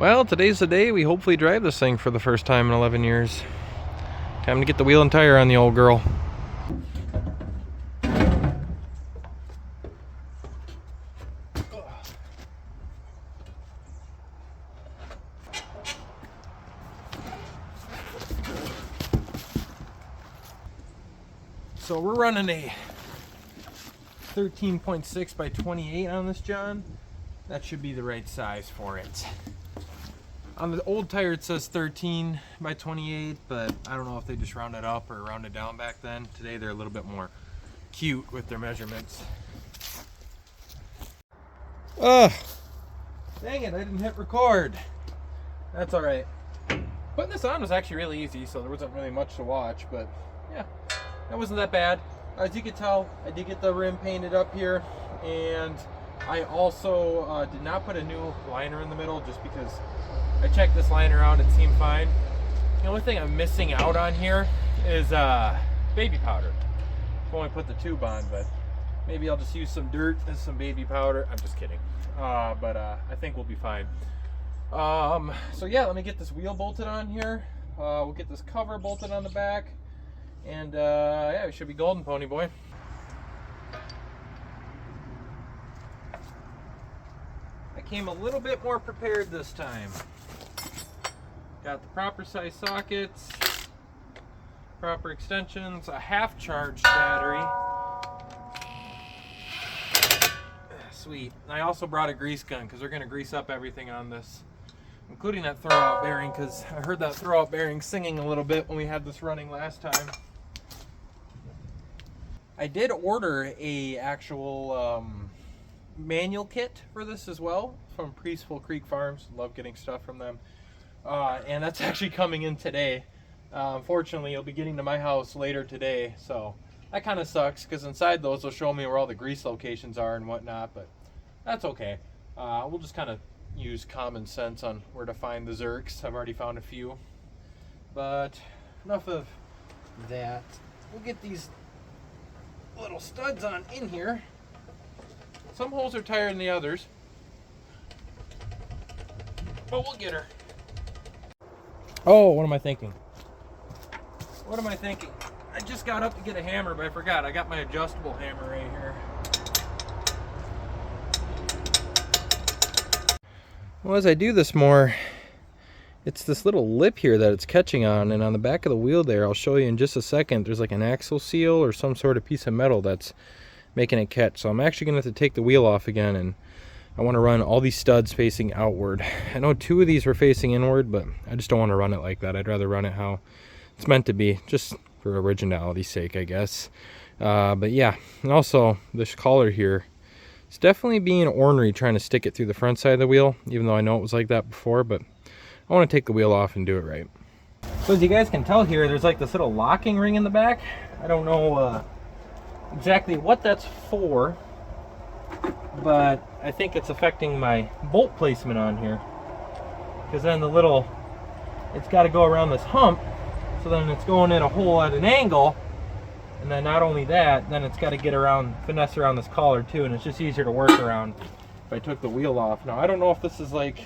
Well, today's the day we hopefully drive this thing for the first time in 11 years. Time to get the wheel and tire on the old girl. So we're running a 13.6 by 28 on this, John. That should be the right size for it. On the old tire it says 13 by 28, but I don't know if they just rounded up or rounded down back then. Today they're a little bit more cute with their measurements. Ugh! Dang it, I didn't hit record. That's alright. Putting this on was actually really easy, so there wasn't really much to watch, but yeah, that wasn't that bad. As you can tell, I did get the rim painted up here, and I also did not put a new liner in the middle just because I checked this liner out, it seemed fine. The only thing I'm missing out on here is baby powder. I've only put the tube on, but maybe I'll just use some dirt and some baby powder. I'm just kidding. But I think we'll be fine. So yeah, let me get this wheel bolted on here. We'll get this cover bolted on the back. And yeah, we should be golden, pony boy. I came a little bit more prepared this time. Got the proper size sockets, proper extensions, a half charged battery. Sweet. I also brought a grease gun because we're going to grease up everything on this, including that throwout bearing, because I heard that throwout bearing singing a little bit when we had this running last time. I did order a actual manual kit for this as well from Peaceful Creek Farms. Love getting stuff from them. And that's actually coming in today. Unfortunately, it'll be getting to my house later today, so that kind of sucks because inside those will show me where all the grease locations are and whatnot, but that's okay. We'll just kind of use common sense on where to find the Zerks. I've already found a few, but enough of that. We'll get these little studs on in here. Some holes are tighter than the others, but we'll get her. Oh, what am I thinking? What am I thinking? I just got up to get a hammer, but I forgot. I got my adjustable hammer right here. Well, as I do this more, it's this little lip here that it's catching on, and on the back of the wheel there, I'll show you in just a second, there's like an axle seal or some sort of piece of metal that's making it catch. So I'm actually going to have to take the wheel off again, and I want to run all these studs facing outward. I know 2 of these were facing inward, but I just don't want to run it like that. I'd rather run it how it's meant to be, just for originality's sake, I guess. But yeah, and also this collar here, it's definitely being ornery trying to stick it through the front side of the wheel, even though I know it was like that before, but I want to take the wheel off and do it right. So as you guys can tell here, there's like this little locking ring in the back. I don't know exactly what that's for, but I think it's affecting my bolt placement on here, because then the little, it's got to go around this hump, so then it's going in a hole at an angle, and then not only that, then it's got to get around, finesse around this collar too, and it's just easier to work around if I took the wheel off. Now I don't know if this is like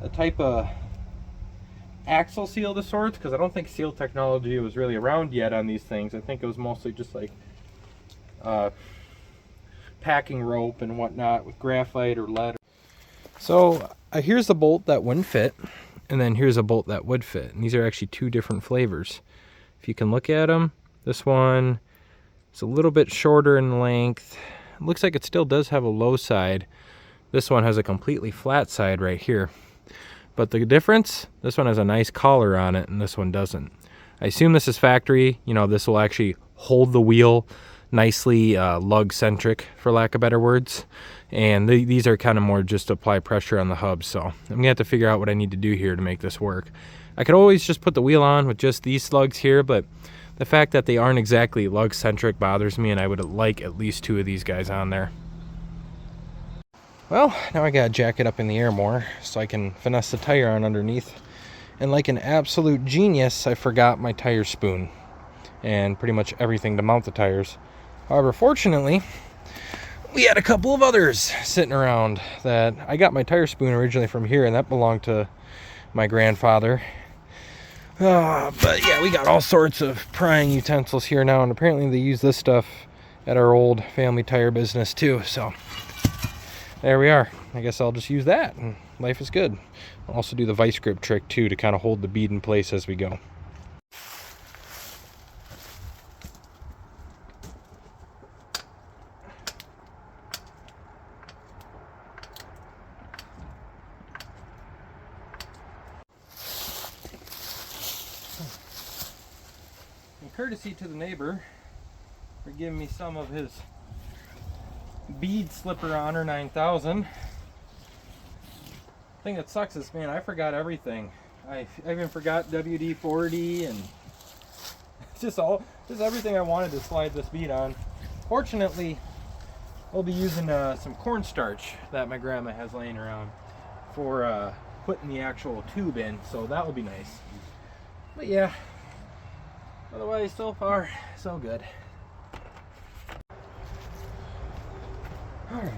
a type of axle seal of sorts, because I don't think seal technology was really around yet on these things. I think it was mostly just like packing rope and whatnot with graphite or lead. So here's the bolt that wouldn't fit, and then here's a bolt that would fit, and these are actually 2 different flavors. If you can look at them, this one is a little bit shorter in length. It looks like it still does have a low side. This one has a completely flat side right here, but the difference, this one has a nice collar on it and this one doesn't. I assume this is factory. You know, this will actually hold the wheel nicely lug centric, for lack of better words, and these are kind of more just to apply pressure on the hub. So I'm gonna have to figure out what I need to do here to make this work. I could always just put the wheel on with just these lugs here, but the fact that they aren't exactly lug centric bothers me, and I would like at least 2 of these guys on there. Well, now I gotta jack it up in the air more so I can finesse the tire on underneath, and like an absolute genius, I forgot my tire spoon and pretty much everything to mount the tires. However, fortunately, we had a couple of others sitting around that I got my tire spoon originally from here, and that belonged to my grandfather. But yeah, we got all sorts of prying utensils here now, and apparently they use this stuff at our old family tire business too. So there we are. I guess I'll just use that, and life is good. I'll also do the vice grip trick too to kind of hold the bead in place as we go. And courtesy to the neighbor for giving me some of his bead slipper honor 9000. The thing that sucks is, man, I forgot everything. I even forgot WD-40 and just everything I wanted to slide this bead on. Fortunately, I'll be using some cornstarch that my grandma has laying around for putting the actual tube in, so that will be nice. But yeah, otherwise so far so good. All right.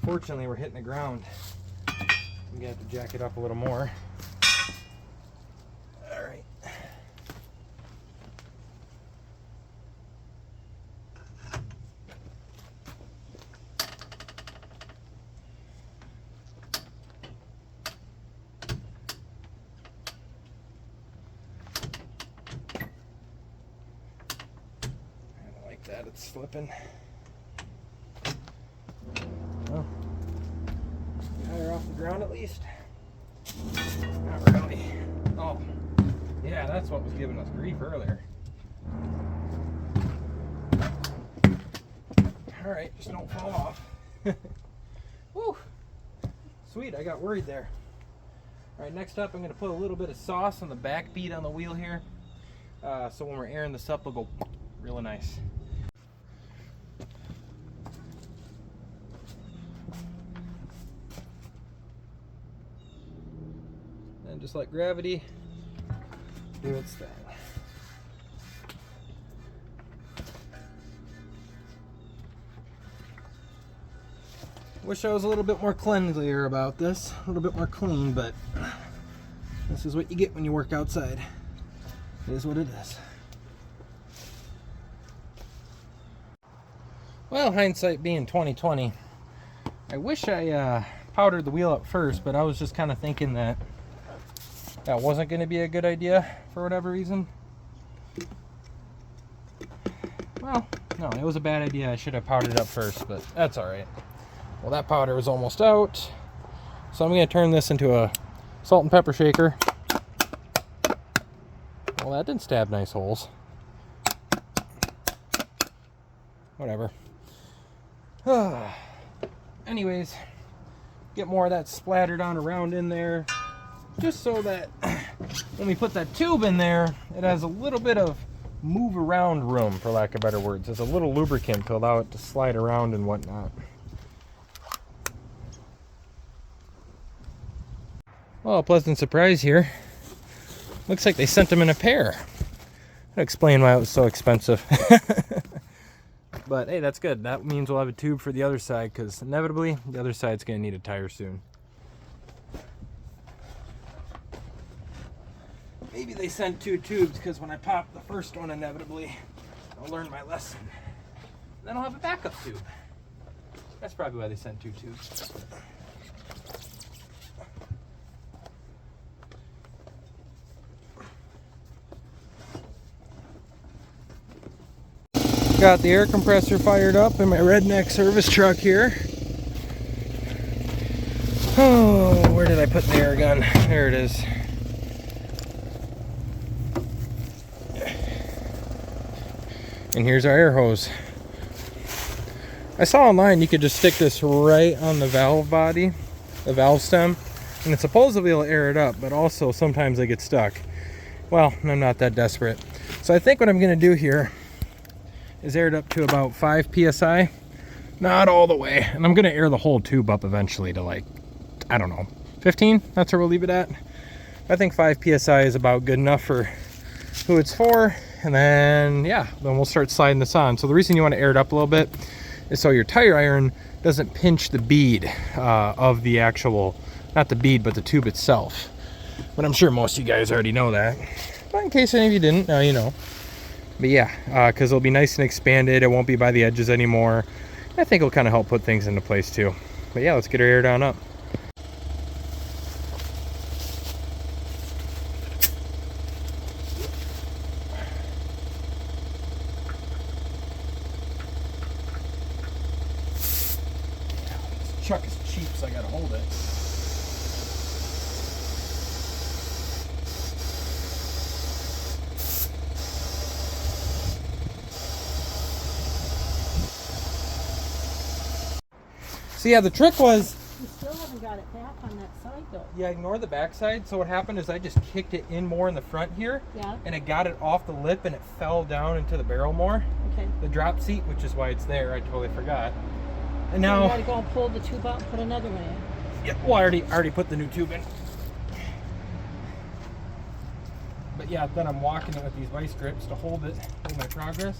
Unfortunately, we're hitting the ground. We got to jack it up a little more. All right. I don't like that, it's slipping. Well, higher off the ground at least. Not really. Oh, yeah, that's what was giving us grief earlier. Alright, just don't fall off. Woo! Sweet, I got worried there. Alright, next up I'm going to put a little bit of sauce on the back bead on the wheel here. So when we're airing this up, it'll go really nice. And just let gravity do its thing. Wish I was a little bit more cleanlier about this, a little bit more clean, but this is what you get when you work outside. It is what it is. Well, hindsight being 2020, I wish I powdered the wheel up first, but I was just kind of thinking that wasn't going to be a good idea for whatever reason. Well, no, it was a bad idea. I should have powdered it up first, but that's all right. Well, that powder is almost out, so I'm going to turn this into a salt and pepper shaker. Well, that didn't stab nice holes. Whatever. Anyways, get more of that splattered on around in there, just so that when we put that tube in there, it has a little bit of move around room, for lack of better words. There's a little lubricant to allow it to slide around and whatnot. Well, a pleasant surprise here. Looks like they sent them in a pair. That'll explain why it was so expensive. But hey, that's good. That means we'll have a tube for the other side, because inevitably the other side's going to need a tire soon. Maybe they sent 2 tubes because when I pop the first one, inevitably, I'll learn my lesson. Then I'll have a backup tube. That's probably why they sent 2 tubes. Got the air compressor fired up in my redneck service truck here. Oh, where did I put the air gun? There it is. And here's our air hose. I saw online you could just stick this right on the valve body, the valve stem, and it's supposedly it'll air it up, but also sometimes they get stuck. Well, I'm not that desperate. So I think what I'm gonna do here is air it up to about 5 psi. Not all the way. And I'm gonna air the whole tube up eventually to like, I don't know, 15? That's where we'll leave it at. I think 5 psi is about good enough for who it's for. And then, yeah, then we'll start sliding this on. So the reason you want to air it up a little bit is so your tire iron doesn't pinch the bead of the actual, not the bead, but the tube itself. But I'm sure most of you guys already know that. But in case any of you didn't, now you know. But yeah, because it'll be nice and expanded. It won't be by the edges anymore. I think it'll kind of help put things into place too. But yeah, let's get our air down up. Truck is cheap, so I gotta hold it. So yeah, the trick was... You still haven't got it back on that side though. Yeah, ignore the back side. So what happened is I just kicked it in more in the front here. Yeah. And it got it off the lip and it fell down into the barrel more. Okay. The drop seat, which is why it's there. I totally forgot. And So now... you gotta go and pull the tube out and put another one in. Yeah, well, I already put the new tube in. But yeah, then I'm walking it with these vice grips to hold my progress.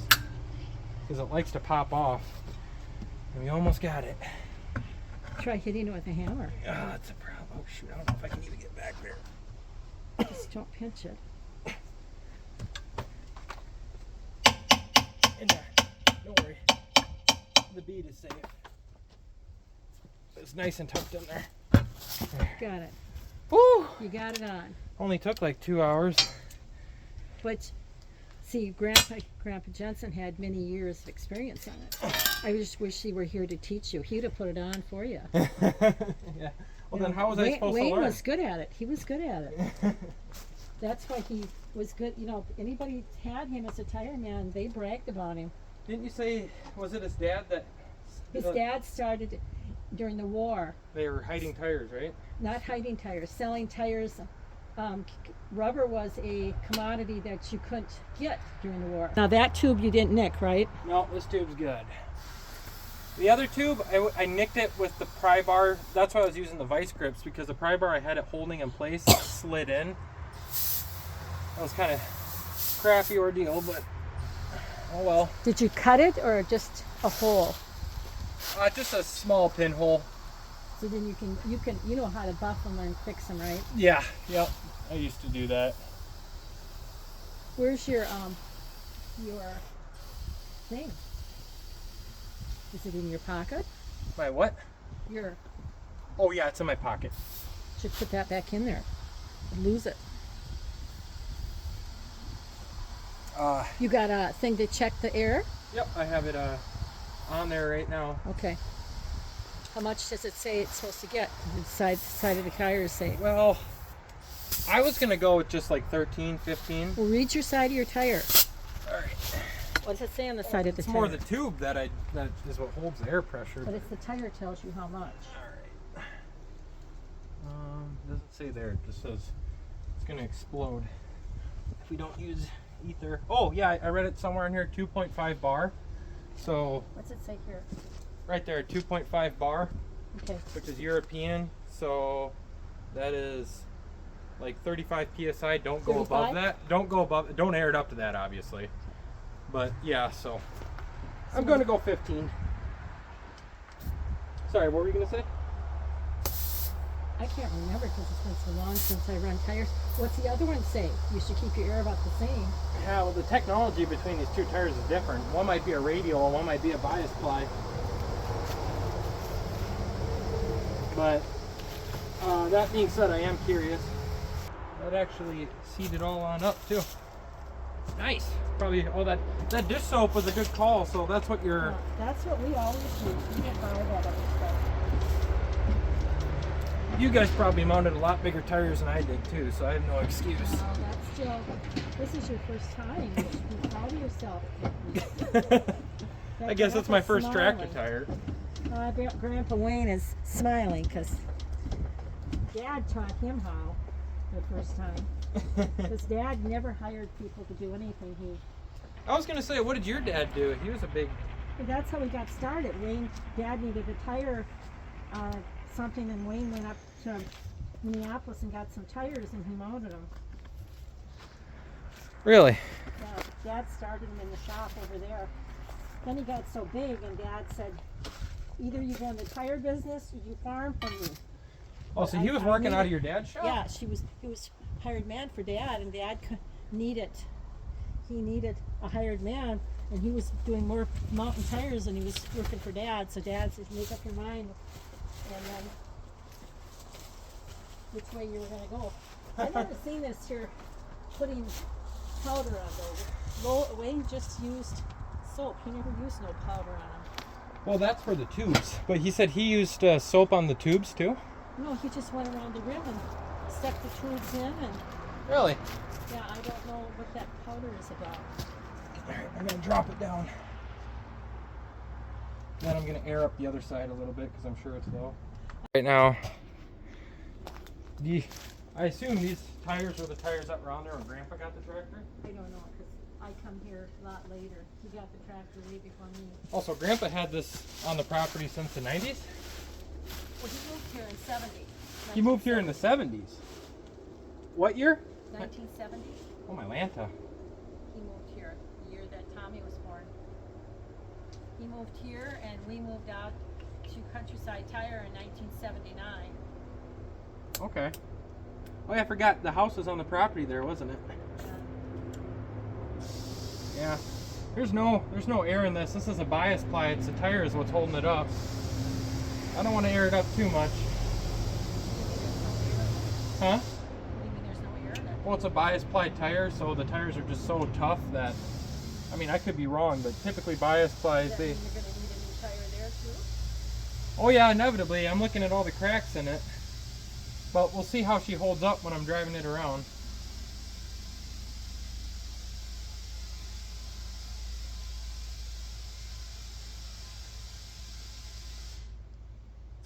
Because it likes to pop off. And we almost got it. Try hitting it with a hammer. Oh, that's a problem. Oh shoot, I don't know if I can even get back there. Just don't pinch it. In there. Don't worry. The bead is safe. It's nice and tucked in there. Got it. Woo! You got it on. Only took like 2 hours. But see, Grandpa Jensen had many years of experience on it. I just wish he were here to teach you. He'd have put it on for you. Yeah. Well, then how was I supposed to learn? Wayne was good at it. He was good at it. That's why he was good. You know, anybody had him as a tire man, they bragged about him. Didn't you say, was it his dad that... His dad started during the war. They were hiding tires, right? Not hiding tires, selling tires. Rubber was a commodity that you couldn't get during the war. Now that tube you didn't nick, right? No, this tube's good. The other tube, I nicked it with the pry bar. That's why I was using the vice grips, because the pry bar I had it holding in place slid in. That was kind of crappy ordeal, but oh well. Did you cut it or just a hole? Just a small pinhole. So then you know how to buff them and fix them, right? Yeah, yep. I used to do that. Where's your thing? Is it in your pocket? My what? Oh yeah, it's in my pocket. Should put that back in there. Lose it. You got a thing to check the air? Yep, I have it on there right now. Okay. How much does it say it's supposed to get? The side of the tires say. Well, I was gonna go with just like 13, 15. Well, read your side of your tire. All right. What does it say on the side of the It's tire? more the tube that is what holds the air pressure. But it's the tire tells you how much. All right. Doesn't say there. It just says it's gonna explode if we don't use ether. Oh yeah, I read it somewhere in here. 2.5 bar. So. What's it say here? Right there, 2.5 bar. Okay. Which is European. So that is like 35 psi. Don't go 35? above that. Don't go above. Don't air it up to that, obviously. But yeah, so I'm going to go 15. Sorry, what were you going to say? I can't remember because it's been so long since I run tires. What's the other one say? You should keep your air about the same. Yeah, well, the technology between these two tires is different. One might be a radial, and one might be a bias ply. But that being said, I am curious. That actually seated all on up too. Nice. Probably that dish soap was a good call. So that's what you're. Yeah, that's what we always use. We didn't buy that other stuff. You guys probably mounted a lot bigger tires than I did too, so I have no excuse. No, that's still. This is your first time. You should be proud of yourself. I guess that's my first smiling. tractor tire. Grandpa Wayne is smiling because Dad taught him how the first time. Because Dad never hired people to do anything. I was gonna say, what did your dad do? He was a big. That's how we got started. Dad needed a tire, something, and Wayne went up to Minneapolis and got some tires, and he mounted them. Really? Yeah, Dad started him in the shop over there. Then he got so big, and Dad said, either you go in the tire business or you farm for me. Oh, so he was working out of your dad's shop? Yeah, he was hired man for Dad, and Dad needed a hired man, and he was doing more mountain tires than he was working for Dad. So Dad said, make up your mind, and then which way you were going to go. I've never seen this here, putting powder on those. Wayne just used soap. He never used no powder on them. Well, that's for the tubes. But he said he used soap on the tubes too? No, he just went around the rim and stuck the tubes in, and Really? yeah, I don't know what that powder is about. Alright, I'm going to drop it down. Then I'm going to air up the other side a little bit because I'm sure it's low. Right now, I assume these tires are the tires that were on there when Grandpa got the tractor? I don't know, because I come here a lot later. He got the tractor way before me. Also, Grandpa had this on the property since the 90s? Well, he moved here in 70. He moved here in the 70s. What year? 1970. Oh, my Lanta. He moved here the year that Tommy was born. He moved here, and we moved out to Countryside Tire in 1979. Okay. Oh, yeah, I forgot. The house was on the property there, wasn't it? Yeah. There's no air in this. This is a bias ply. It's the tire is what's holding it up. I don't want to air it up too much. Huh? What do you mean there's no air in it? Well, it's a bias ply tire, so the tires are just so tough that, I mean, I could be wrong, but typically bias plies, Does that mean you're going to need a new tire there too? Oh yeah, inevitably. I'm looking at all the cracks in it. But we'll see how she holds up when I'm driving it around.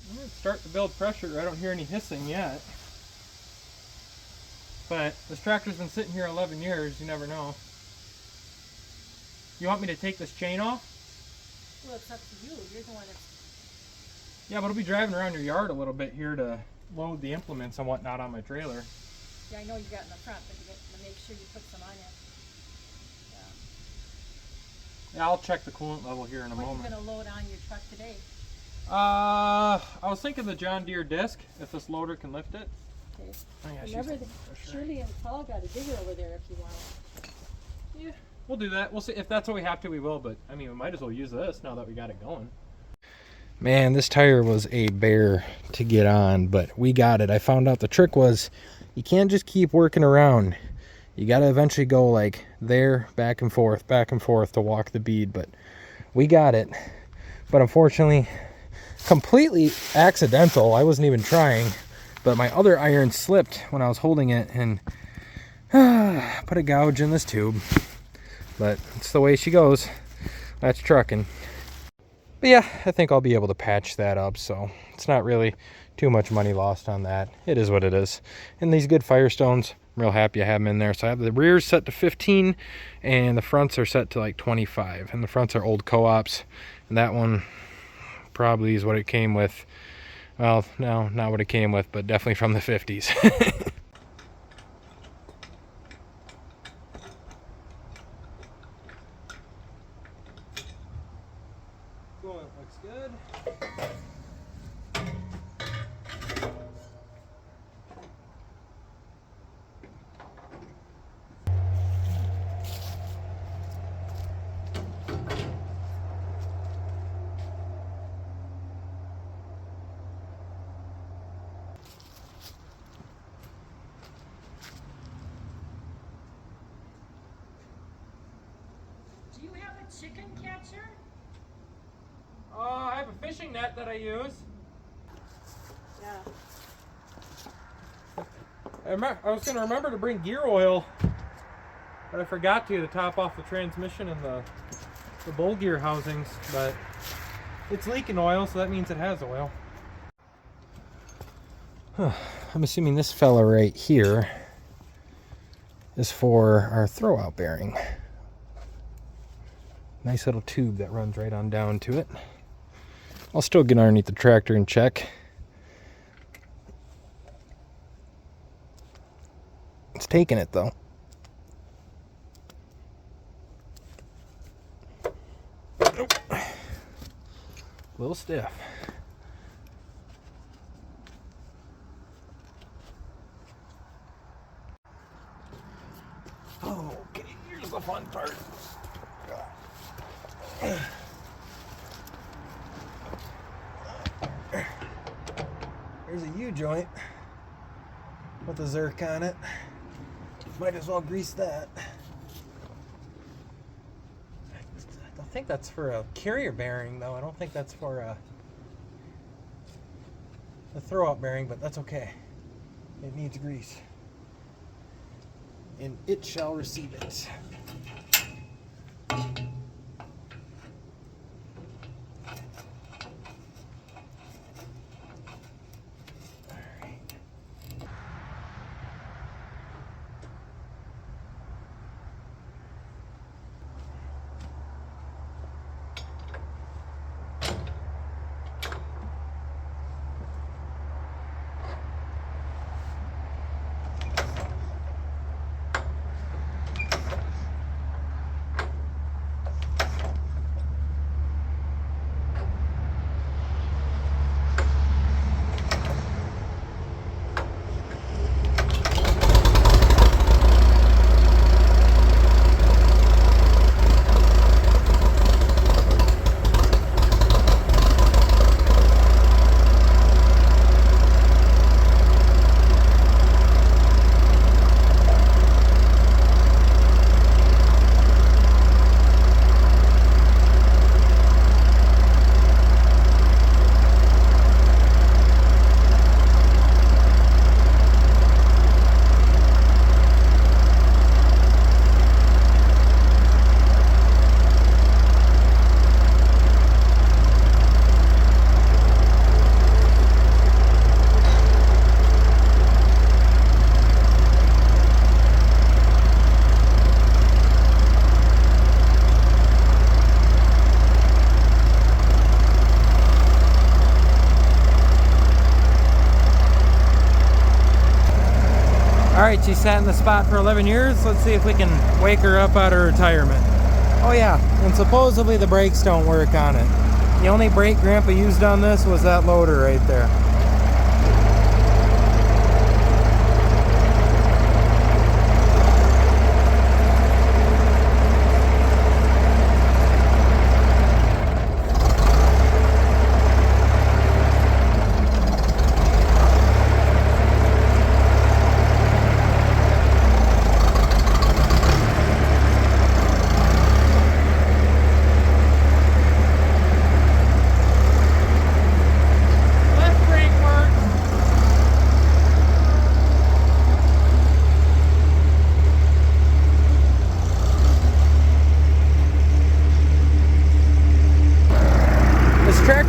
I'm going to start to build pressure. I don't hear any hissing yet. But this tractor's been sitting here 11 years. You never know. You want me to take this chain off? Well, it's up to you. You're the one that's... Yeah, but I'll be driving around your yard a little bit here to load the implements and whatnot on my trailer. Yeah, I know you got in the front, but you got to make sure you put some on it. Yeah, I'll check the coolant level here in a What are you moment. going to load on your truck today? I was thinking the John Deere disc, if this loader can lift it. Okay. Oh, yeah, Remember, Shirley and Paul got a digger over there if you want it. Yeah, we'll do that. We'll see if that's what we have to. We will, but I mean, we might as well use this now that we got it going. Man, this tire was a bear to get on, but we got it. I found out the trick was you can't just keep working around. You got to eventually go like there, back and forth to walk the bead, but we got it. But unfortunately, completely accidental. I wasn't even trying, but my other iron slipped when I was holding it and put a gouge in this tube. But it's the way she goes. That's trucking. But yeah, I think I'll be able to patch that up, so it's not really too much money lost on that. It is what it is. And these good Firestones, I'm real happy I have them in there. So I have the rears set to 15 and the fronts are set to like 25. And the fronts are old co-ops. And that one probably is what it came with. Well, no, not what it came with, but definitely from the 50s. Coolant looks good. chicken catcher? I have a fishing net that I use. Yeah. I was going to remember to bring gear oil, but I forgot to top off the transmission and the bull gear housings, but it's leaking oil, so that means it has oil. I'm assuming this fella right here is for our throwout bearing. Nice little tube that runs right on down to it. I'll still get underneath the tractor and check. It's taking it though. Nope. A little stiff. Okay, here's the fun part. There's a U-joint with a Zerk on it. Might as well grease that. I think that's for a carrier bearing, though. I don't think that's for a throwout bearing, but that's okay. It needs grease. And it shall receive it. Alright, she sat in the spot for 11 years. Let's see if we can wake her up out of retirement. Oh yeah, and supposedly the brakes don't work on it. The only brake Grandpa used on this was that loader right there.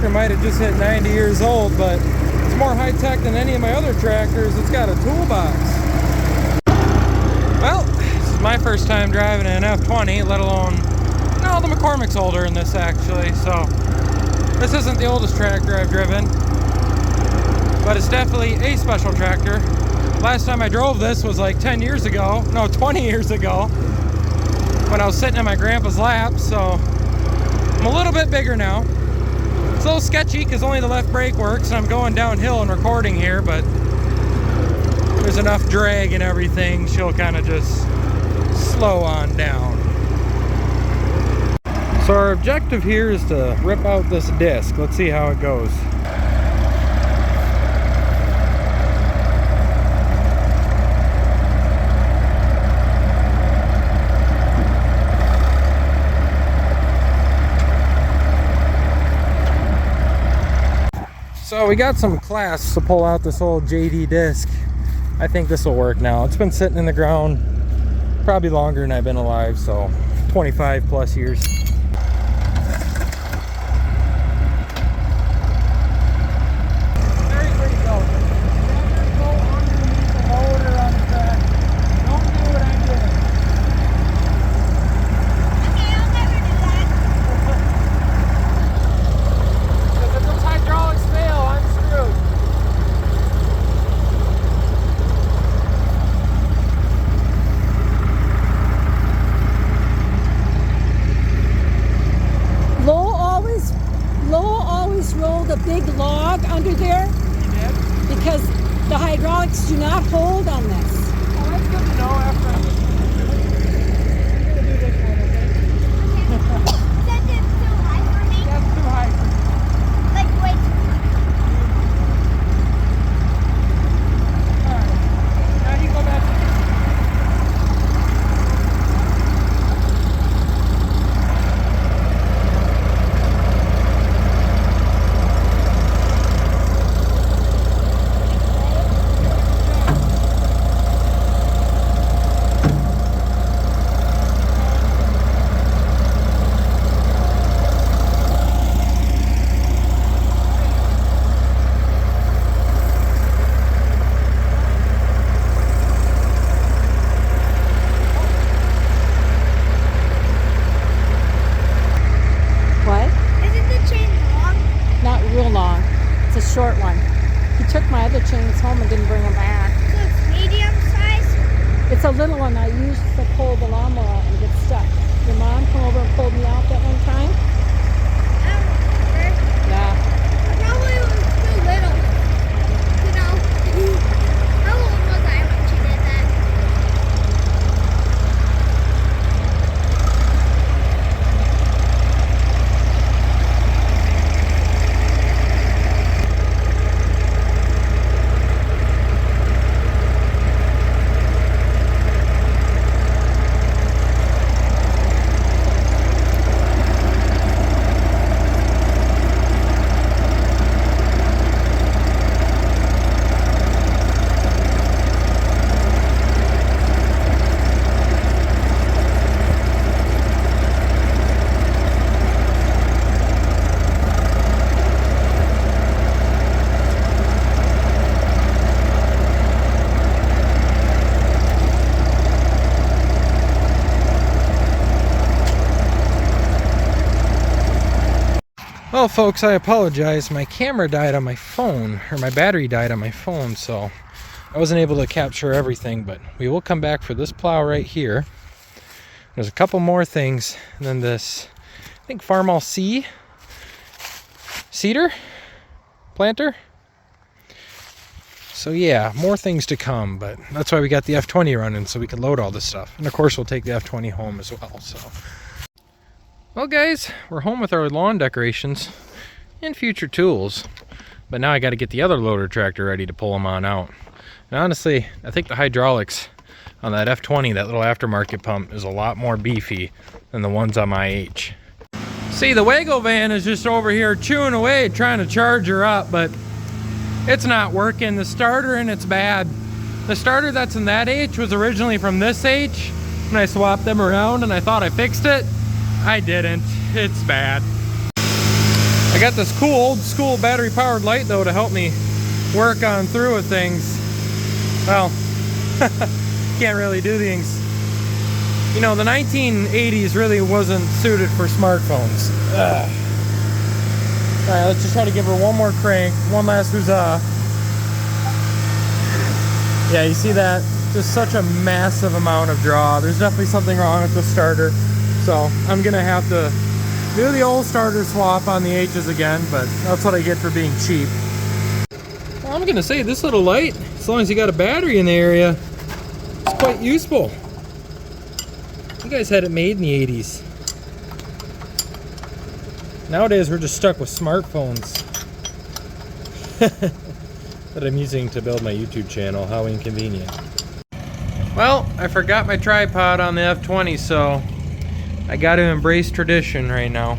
Might have just hit 90 years old, but it's more high-tech than any of my other tractors. It's got a toolbox. Well, this is my first time driving an F-20, let alone, no, the McCormick's older than this actually, so this isn't the oldest tractor I've driven, but it's definitely a special tractor. Last time I drove this was like 10 years ago, no, 20 years ago, when I was sitting in my grandpa's lap, so I'm a little bit bigger now. It's a little sketchy because only the left brake works, and I'm going downhill and recording here, but there's enough drag and everything, she'll kind of just slow on down. So our objective here is to rip out this disc. Let's see how it goes. So we got some clasps to pull out this old JD disc. I think this will work now. It's been sitting in the ground probably longer than I've been alive, so 25 plus years. Rolled a big log under there because the hydraulics do not hold on this. Oh, that's good to know after I'm gonna do this one, okay? Is that too high for me? That's too high for me. Like way too high. Alright. Now you go back to short one. He took my other chains home and didn't bring them back. So it's medium size? It's a little one I used to pull the lawnmower out and get stuck. Your mom come over and pulled me out that one time? I don't remember. Yeah. I probably was too little. You know, how old was I when she did that? Well, folks, I apologize. My camera died on my phone, or my battery died on my phone, so I wasn't able to capture everything, but we will come back for this plow right here. There's a couple more things, and then this, I think, Farmall cedar planter. So yeah, more things to come, but that's why we got the F-20 running, so we can load all this stuff. And of course, we'll take the F-20 home as well, so. Well guys, we're home with our lawn decorations and future tools, but now I got to get the other loader tractor ready to pull them on out. And honestly, I think the hydraulics on that F-20, that little aftermarket pump, is a lot more beefy than the ones on my H. See, the Wago van is just over here chewing away trying to charge her up, but it's not working. The starter and it's bad. The starter that's in that H was originally from this H, and I swapped them around and I thought I fixed it. I didn't. It's bad. I got this cool old school battery powered light though to help me work on through with things. Well, can't really do things. You know, the 1980s really wasn't suited for smartphones. Ugh. All right, let's just try to give her one more crank, one last huzzah. Yeah, you see that? Just such a massive amount of draw. There's definitely something wrong with the starter. So I'm gonna have to do the old starter swap on the H's again, but that's what I get for being cheap. Well, I'm gonna say this little light, as long as you got a battery in the area, it's quite useful. You guys had it made in the 80s. Nowadays we're just stuck with smartphones that I'm using to build my YouTube channel. How inconvenient. Well, I forgot my tripod on the F-20, so I got to embrace tradition right now.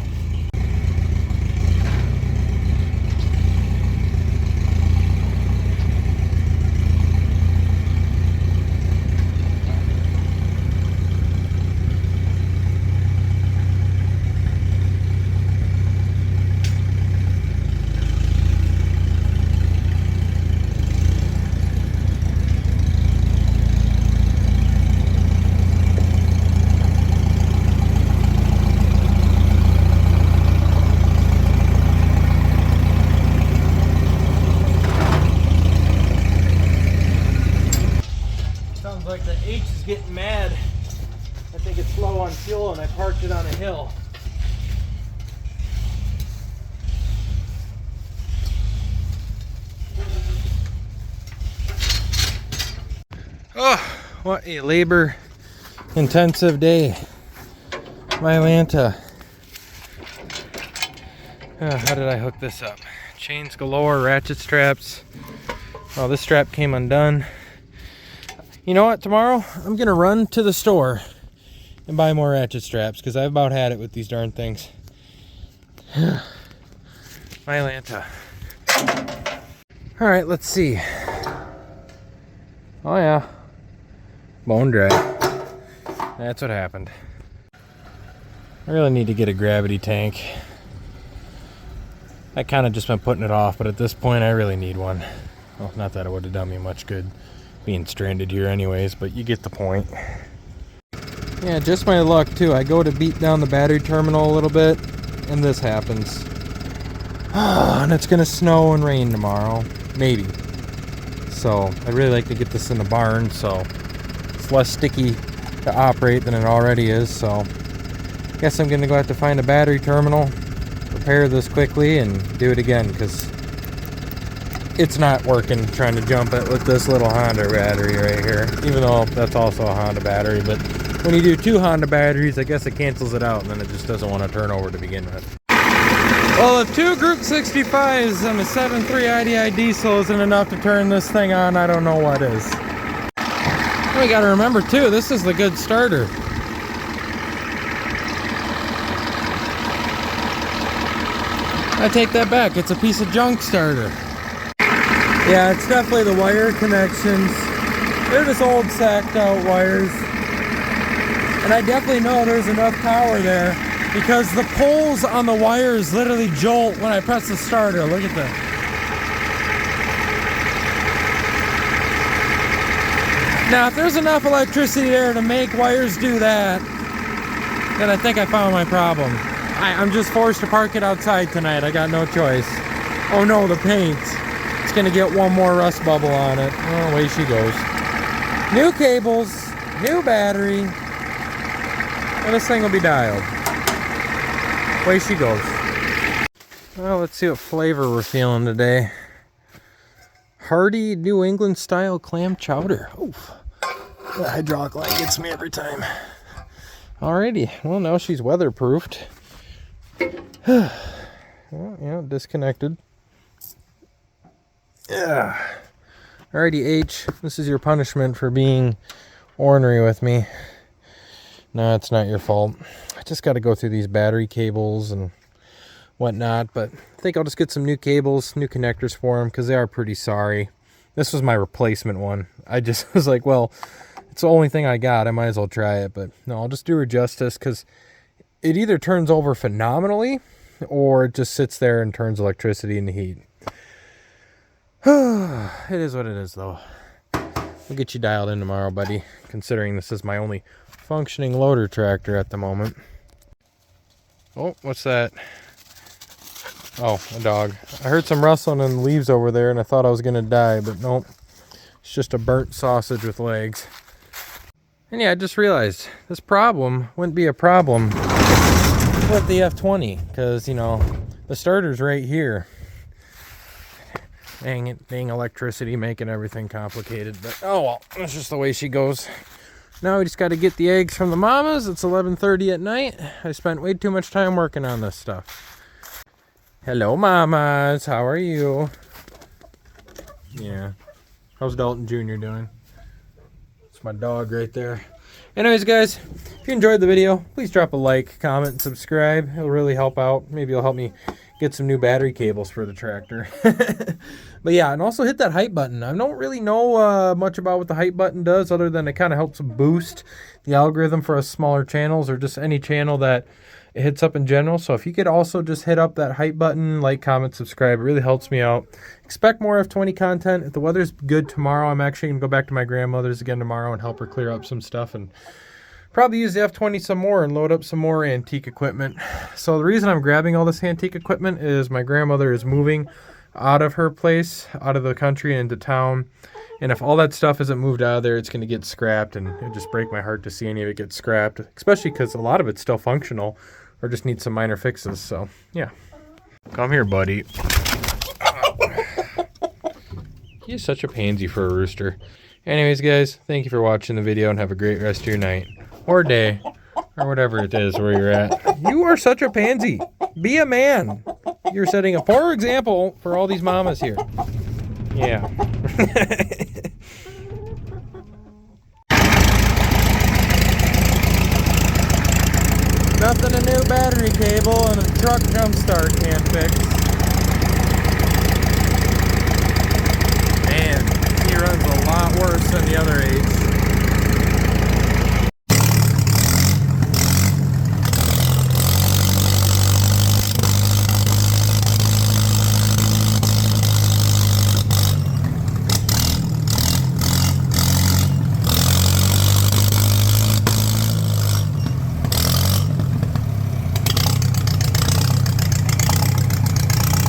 it's low on fuel and I parked it on a hill. Oh, what a labor intensive day. My Lanta. How did I hook this up? Chains galore, ratchet straps. Oh, this strap came undone. You know what, tomorrow I'm gonna run to the store and buy more ratchet straps because I've about had it with these darn things. My Lanta. Alright, let's see. Oh yeah. Bone dry. That's what happened. I really need to get a gravity tank. I kind of just been putting it off, but at this point I really need one. Well, not that it would have done me much good being stranded here anyways, but you get the point. Yeah, just my luck too. I go to beat down the battery terminal a little bit and this happens. And it's gonna snow and rain tomorrow. Maybe. So I'd really like to get this in the barn so it's less sticky to operate than it already is. So I guess I'm gonna go have to find a battery terminal, repair this quickly, and do it again because it's not working trying to jump it with this little Honda battery right here, even though that's also a Honda battery. But when you do two Honda batteries, I guess it cancels it out and then it just doesn't want to turn over to begin with. Well, if two Group 65s and a 7.3 IDI diesel isn't enough to turn this thing on, I don't know what is. We gotta remember too, this is the good starter. I take that back, it's a piece of junk starter. Yeah, it's definitely the wire connections. They're just old sacked out wires. And I definitely know there's enough power there because the poles on the wires literally jolt when I press the starter. Look at that. Now, if there's enough electricity there to make wires do that, then I think I found my problem. I'm just forced to park it outside tonight. I got no choice. Oh no, the paint. It's gonna get one more rust bubble on it. Oh, away she goes. New cables, new battery, and this thing will be dialed. Away she goes. Well, let's see what flavor we're feeling today. Hearty New England style clam chowder. Oof. The hydraulic line gets me every time. Alrighty, well now she's weatherproofed. Well, yeah, disconnected. Yeah. Alrighty, H, this is your punishment for being ornery with me. No, it's not your fault. I just got to go through these battery cables and whatnot, but I think I'll just get some new cables, new connectors for them because they are pretty sorry. This was my replacement one. I just was like, well, it's the only thing I got. I might as well try it, but no, I'll just do her justice because it either turns over phenomenally or it just sits there and turns electricity into heat. It is what it is, though. We'll get you dialed in tomorrow, buddy, considering this is my only functioning loader tractor at the moment. Oh, what's that? Oh, a dog. I heard some rustling in the leaves over there, and I thought I was going to die, but nope. It's just a burnt sausage with legs. And yeah, I just realized this problem wouldn't be a problem with the F-20, because, you know, the starter's right here. Dang it, dang electricity making everything complicated, but oh well, that's just the way she goes. Now we just got to get the eggs from the mamas. It's 11:30 at night. I spent way too much time working on this stuff. Hello, mamas. How are you? Yeah. How's Dalton Jr. doing? It's my dog right there. Anyways, guys, if you enjoyed the video, please drop a like, comment, and subscribe. It'll really help out. Maybe it'll help me get some new battery cables for the tractor. But yeah, and also hit that hype button. I don't really know much about what the hype button does other than it kind of helps boost the algorithm for us smaller channels or just any channel that it hits up in general. So if you could also just hit up that hype button, like, comment, subscribe, it really helps me out. Expect more F-20 content. If the weather's good tomorrow, I'm actually going to go back to my grandmother's again tomorrow and help her clear up some stuff and probably use the F-20 some more and load up some more antique equipment. So the reason I'm grabbing all this antique equipment is my grandmother is moving out of her place, out of the country and into town. And if all that stuff isn't moved out of there, it's going to get scrapped, and it would just break my heart to see any of it get scrapped, especially because a lot of it's still functional or just needs some minor fixes. So, yeah. Come here, buddy. He's such a pansy for a rooster. Anyways, guys, thank you for watching the video, and have a great rest of your night or day or whatever it is where you're at. You are such a pansy. Be a man. You're setting a poor example for all these mamas here. Yeah. Nothing a new battery cable and a truck jump start can't fix. Man, he runs a lot worse than the other 8s.